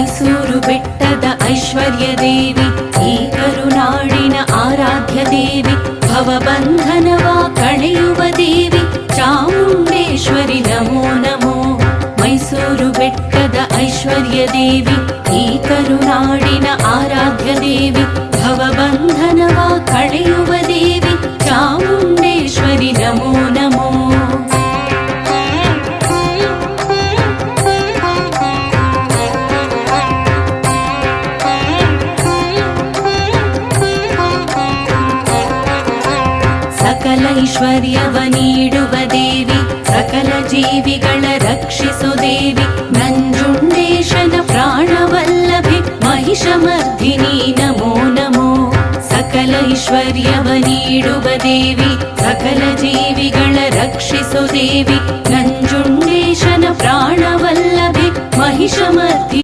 ಮೈಸೂರು ಬೆಟ್ಟದ ಐಶ್ವರ್ಯ ದೇವಿ, ಈ ಕರುನಾಡಿನ ಆರಾಧ್ಯ ದೇವಿ, ಭವಬಂಧನವ ಕಳೆಯುವ ದೇವಿ ಚಾಮುಂಡೇಶ್ವರಿ ನಮೋ ನಮೋ. ಮೈಸೂರು ಬೆಟ್ಟದ ಐಶ್ವರ್ಯ ದೇವಿ, ಈ ಕರುನಾಡಿನ ಆರಾಧ್ಯ ದೇವಿ, ಭವಬಂಧನವ ಕಳೆಯುವ ದೇವಿ ಚಾಮುಂಡೇಶ್ವರಿ ನಮೋ ನಮೋ. ಸಕಲ ಐಶ್ವರ್ಯವ ನೀಡುವ ದೇವಿ, ಸಕಲ ಜೀವಿಗಳ ರಕ್ಷಿಸು ದೇವಿ, ನಂಜುಂಡೇಶನ ಪ್ರಾಣವಲ್ಲಭೆ ಮಹಿಷಮರ್ಧಿನಿ ನಮೋ ನಮೋ. ಸಕಲ ಐಶ್ವರ್ಯವ ನೀಡುವ ದೇವಿ, ಸಕಲ ಜೀವಿಗಳ ರಕ್ಷಿಸು ದೇವಿ, ನಂಜುಂಡೇಶನ ಪ್ರಾಣವಲ್ಲಭೆ ಮಹಿಷಮರ್ಧಿನಿ